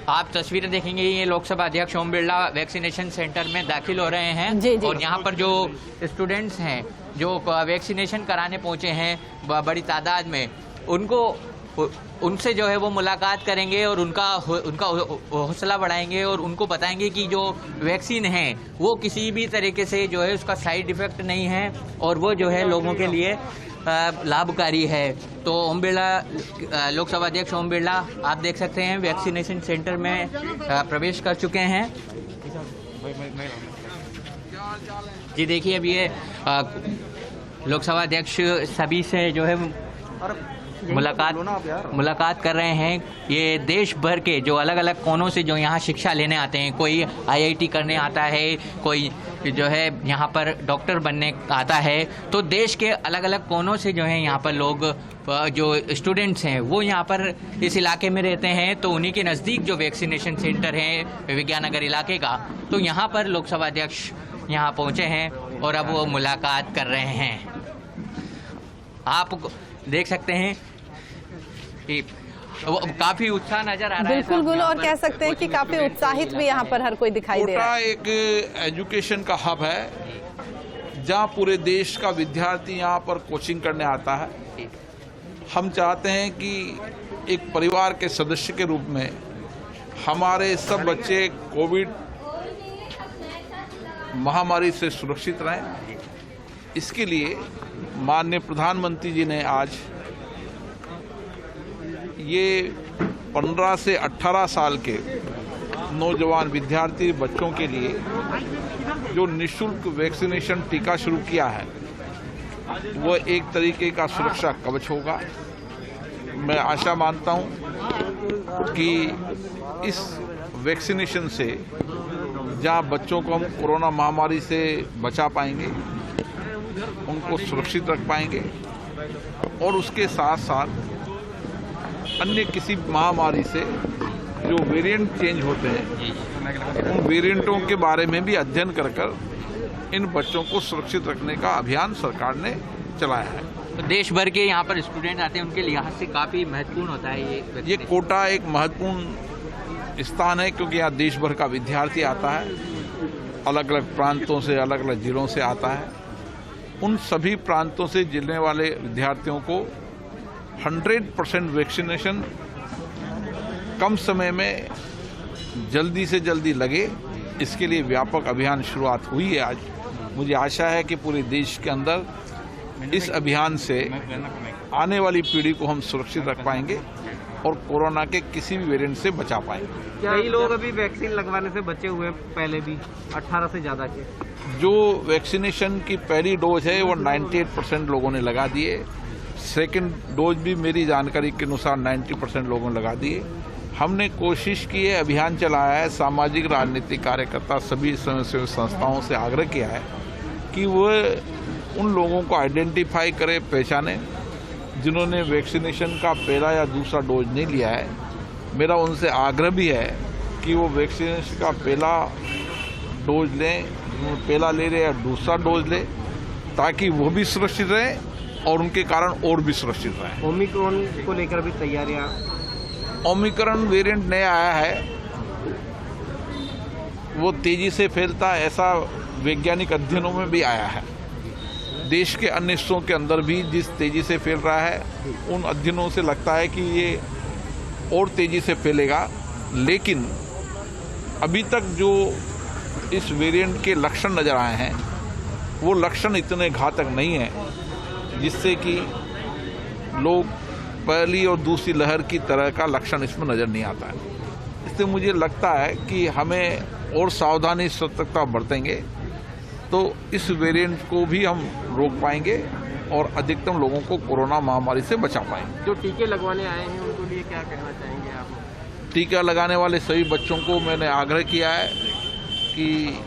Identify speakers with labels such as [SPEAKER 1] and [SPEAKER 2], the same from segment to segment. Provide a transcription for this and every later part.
[SPEAKER 1] आप तस्वीरें देखेंगे, ये लोकसभा अध्यक्ष ओम बिरला वैक्सीनेशन सेंटर में दाखिल हो रहे हैं।
[SPEAKER 2] जी जी।
[SPEAKER 1] और यहाँ पर जो स्टूडेंट्स हैं जो वैक्सीनेशन कराने पहुंचे हैं बड़ी तादाद में, उनसे जो है वो मुलाकात करेंगे और उनका हौसला बढ़ाएंगे और उनको बताएंगे कि जो वैक्सीन है वो किसी भी तरीके से जो है उसका साइड इफेक्ट नहीं है और वो जो है लोगों के लिए लाभकारी है। तो ओम बिरला, लोकसभा अध्यक्ष ओम बिरला आप देख सकते हैं वैक्सीनेशन सेंटर में प्रवेश कर चुके हैं। जी देखिए, अब ये लोकसभा अध्यक्ष सभी से जो है मुलाकात कर रहे हैं। ये देश भर के जो अलग अलग कोनों से जो यहाँ शिक्षा लेने आते हैं, कोई IIT करने आता है, कोई जो है यहाँ पर डॉक्टर बनने आता है, तो देश के अलग अलग कोनों से जो है यहाँ पर लोग जो स्टूडेंट्स हैं वो यहाँ पर इस इलाके में रहते हैं। तो उन्हीं के नज़दीक जो वैक्सीनेशन सेंटर है विज्ञान नगर इलाके का, तो यहाँ पर लोकसभा अध्यक्ष यहाँ पहुँचे हैं और अब वो मुलाकात कर रहे हैं। आप देख सकते हैं कि काफी उत्साह नजर आ रहा है।
[SPEAKER 2] बिल्कुल गुल, और कह सकते हैं कि काफी उत्साहित भी यहाँ पर हर कोई दिखाई दे रहा है।
[SPEAKER 3] एक एजुकेशन का हब है जहाँ पूरे देश का विद्यार्थी यहाँ पर कोचिंग करने आता है। हम चाहते हैं कि एक परिवार के सदस्य के रूप में हमारे सब बच्चे कोविड महामारी से सुरक्षित रहें। इसके लिए माननीय प्रधानमंत्री जी ने आज ये 15 से 18 साल के नौजवान विद्यार्थी बच्चों के लिए जो निःशुल्क वैक्सीनेशन टीका शुरू किया है, वह एक तरीके का सुरक्षा कवच होगा। मैं आशा मानता हूं कि इस वैक्सीनेशन से जहां बच्चों को हम कोरोना महामारी से बचा पाएंगे, उनको सुरक्षित रख पाएंगे और उसके साथ साथ अन्य किसी महामारी से जो वेरिएंट चेंज होते हैं, उन वेरिएंटों के बारे में भी अध्ययन कर इन बच्चों को सुरक्षित रखने का अभियान सरकार ने चलाया है।
[SPEAKER 1] तो देश भर के यहाँ पर स्टूडेंट आते हैं, उनके लिहाज से काफी महत्वपूर्ण होता है ये
[SPEAKER 3] कोटा एक महत्वपूर्ण स्थान है, क्योंकि यहाँ देश भर का विद्यार्थी आता है, अलग अलग प्रांतों से, अलग अलग जिलों से आता है। उन सभी प्रांतों से जिलने वाले विद्यार्थियों को 100% वैक्सीनेशन कम समय में जल्दी से जल्दी लगे, इसके लिए व्यापक अभियान शुरुआत हुई है आज। मुझे आशा है कि पूरे देश के अंदर इस अभियान से आने वाली पीढ़ी को हम सुरक्षित रख पाएंगे और कोरोना के किसी भी वेरिएंट से बचा पाएंगे।
[SPEAKER 4] कई लोग अभी वैक्सीन लगवाने से बचे हुए पहले भी 18 से ज्यादा के।
[SPEAKER 3] जो वैक्सीनेशन की पहली डोज है वो 98% लोगों ने लगा दिए। सेकंड डोज भी मेरी जानकारी के अनुसार 90% लोगों ने लगा दिए। हमने कोशिश की है, अभियान चलाया है, सामाजिक राजनीतिक कार्यकर्ता सभी स्वयंसेवी संस्थाओं से आग्रह किया है कि वो उन लोगों को आइडेंटिफाई करे, पहचाने जिन्होंने वैक्सीनेशन का पहला या दूसरा डोज नहीं लिया है। मेरा उनसे आग्रह भी है कि वो वैक्सीनेशन का पहला डोज लें, पहला ले रहे या दूसरा डोज लें, ताकि वो भी सुरक्षित रहे और उनके कारण और भी सुरक्षित रहे।
[SPEAKER 4] ओमिक्रॉन को लेकर भी तैयारियां।
[SPEAKER 3] ओमिक्रॉन वेरिएंट नया आया है, वो तेजी से फैलता है, ऐसा वैज्ञानिक अध्ययनों में भी आया है। देश के अन्य हिस्सों के अंदर भी जिस तेजी से फैल रहा है, उन अध्ययनों से लगता है कि ये और तेजी से फैलेगा। लेकिन अभी तक जो इस वेरिएंट के लक्षण नजर आए हैं, वो लक्षण इतने घातक नहीं हैं जिससे कि लोग पहली और दूसरी लहर की तरह का लक्षण इसमें नजर नहीं आता है। इससे मुझे लगता है कि हमें और सावधानी सतर्कता बरतेंगे तो इस वेरिएंट को भी हम रोक पाएंगे और अधिकतम लोगों को कोरोना महामारी से बचा पाएंगे।
[SPEAKER 4] जो टीके लगवाने आए हैं उनको लिए क्या कहना चाहेंगे आप?
[SPEAKER 3] टीका लगाने वाले सभी बच्चों को मैंने आग्रह किया है कि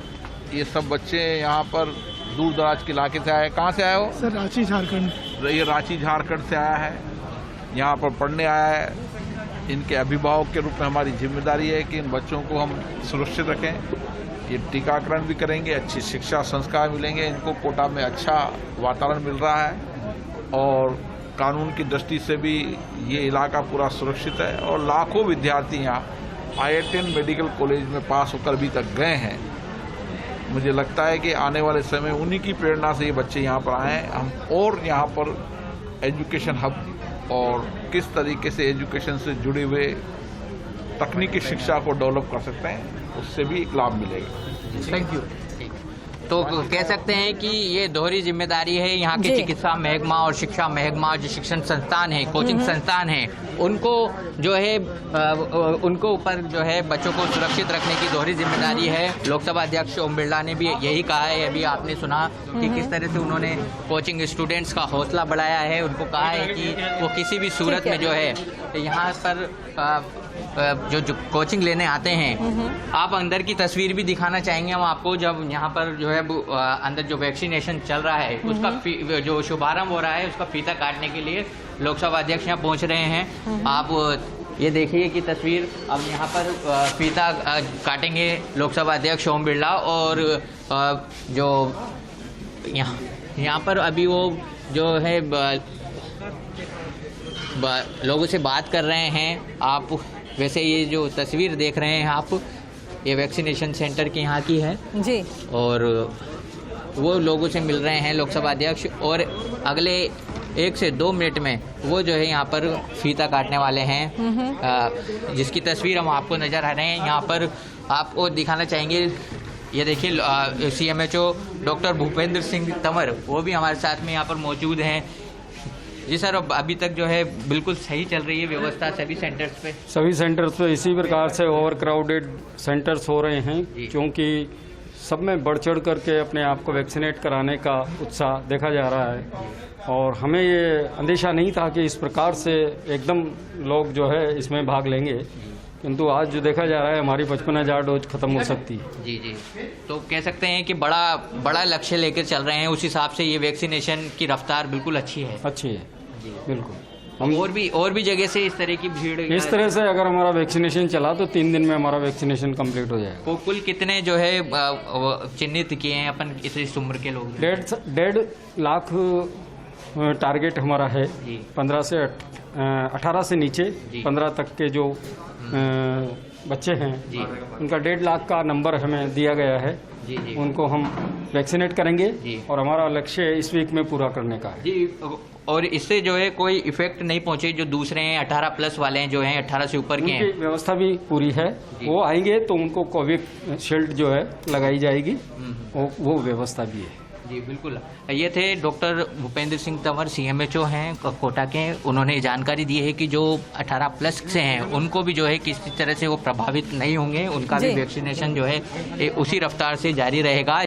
[SPEAKER 3] ये सब बच्चे यहाँ पर दूर दराज के इलाके से आए। कहाँ से आए हो?
[SPEAKER 5] सर रांची झारखंड।
[SPEAKER 3] ये रांची झारखंड से आया है, यहाँ पर पढ़ने आया है। इनके अभिभावक के रूप में हमारी जिम्मेदारी है कि इन बच्चों को हम सुरक्षित रखें। ये टीकाकरण भी करेंगे, अच्छी शिक्षा संस्कार मिलेंगे, इनको कोटा में अच्छा वातावरण मिल रहा है और कानून की दृष्टि से भी ये इलाका पूरा सुरक्षित है और लाखों विद्यार्थी यहाँ IITN मेडिकल कॉलेज में पास होकर अभी तक गए हैं, मुझे लगता है कि आने वाले समय उन्हीं की प्रेरणा से ये बच्चे यहाँ पर आए हैं। हम और यहाँ पर एजुकेशन हब और किस तरीके से एजुकेशन से जुड़े हुए तकनीकी शिक्षा को डेवलप कर सकते हैं, उससे भी एक लाभ मिलेगा।
[SPEAKER 4] Thank you.
[SPEAKER 1] तो कह सकते हैं कि ये दोहरी जिम्मेदारी है यहाँ के
[SPEAKER 2] जी।
[SPEAKER 1] चिकित्सा महकमा और शिक्षा महकमा, जो शिक्षण संस्थान है, कोचिंग संस्थान है, उनको जो है उनको ऊपर जो है बच्चों को सुरक्षित रखने की दोहरी जिम्मेदारी है। लोकसभा अध्यक्ष ओम बिरला ने भी यही कहा है। अभी आपने सुना कि किस तरह से उन्होंने कोचिंग स्टूडेंट्स का हौसला बढ़ाया है। उनको कहा है कि वो किसी भी सूरत में जो है यहाँ पर जो कोचिंग लेने आते हैं। आप अंदर की तस्वीर भी दिखाना चाहेंगे हम आपको, जब यहाँ पर जो है अंदर जो वैक्सीनेशन चल रहा है उसका जो शुभारंभ हो रहा है, उसका फीता काटने के लिए लोकसभा अध्यक्ष यहाँ पहुँच रहे हैं। आप ये देखिए कि तस्वीर, अब यहाँ पर फीता काटेंगे लोकसभा अध्यक्ष ओम बिरला, और जो यहाँ पर अभी वो जो है लोगों से बात कर रहे हैं। आप वैसे ये जो तस्वीर देख रहे हैं आप, ये वैक्सीनेशन सेंटर की यहाँ की है
[SPEAKER 2] जी, और
[SPEAKER 1] वो लोगों से मिल रहे हैं लोकसभा अध्यक्ष, और अगले 1 से 2 मिनट में वो जो है यहाँ पर फीता काटने वाले हैं, जिसकी तस्वीर हम आपको नज़र आ रहे हैं। यहाँ पर आपको दिखाना चाहेंगे, ये देखिए CMHO डॉक्टर भूपेंद्र सिंह तंवर, वो भी हमारे साथ में यहाँ पर मौजूद हैं। जी सर, अभी तक जो है बिल्कुल सही चल रही है व्यवस्था सभी सेंटर्स पे?
[SPEAKER 5] सभी सेंटर्स पे इसी प्रकार से ओवर क्राउडेड सेंटर्स हो रहे हैं, क्योंकि सब में बढ़ चढ़ करके अपने आप को वैक्सीनेट कराने का उत्साह देखा जा रहा है। और हमें ये अंदेशा नहीं था कि इस प्रकार से एकदम लोग जो है इसमें भाग लेंगे, किंतु आज जो देखा जा रहा है हमारी 55,000 डोज खत्म हो सकती है।
[SPEAKER 1] जी जी, तो कह सकते हैं कि बड़ा लक्ष्य लेकर चल रहे हैं। उस हिसाब से ये वैक्सीनेशन की रफ्तार बिल्कुल अच्छी है।
[SPEAKER 5] अच्छी है
[SPEAKER 1] जी
[SPEAKER 5] बिल्कुल।
[SPEAKER 1] हम और भी जगह से इस तरह की भीड़,
[SPEAKER 5] इस तरह से अगर हमारा वैक्सीनेशन चला तो 3 दिन में हमारा वैक्सीनेशन कंप्लीट हो जाएगा।
[SPEAKER 1] कुल कितने जो है चिन्हित किए हैं अपन इस उम्र के लोग?
[SPEAKER 5] 1.5 लाख टारगेट हमारा है। 15 से 18 से नीचे 15 तक के जो बच्चे हैं उनका 1.5 लाख का नंबर हमें दिया गया है। जी। उनको हम वैक्सीनेट करेंगे और हमारा लक्ष्य इस वीक में पूरा करने का है। जी,
[SPEAKER 1] और इससे जो है कोई इफेक्ट नहीं पहुंचे जो दूसरे हैं 18+ वाले हैं, जो हैं 18 से ऊपर के हैं?
[SPEAKER 5] उनकी व्यवस्था भी पूरी है। वो आएंगे तो उनको कोविड शील्ड जो है लगाई जाएगी, वो व्यवस्था भी है।
[SPEAKER 1] जी बिल्कुल। ये थे डॉक्टर भूपेंद्र सिंह तंवर, CMHO हैं कोटा के। उन्होंने जानकारी दी है कि जो 18+ से हैं उनको भी जो है किसी तरह से वो प्रभावित नहीं होंगे, उनका भी वैक्सीनेशन जो है उसी रफ्तार से जारी रहेगा।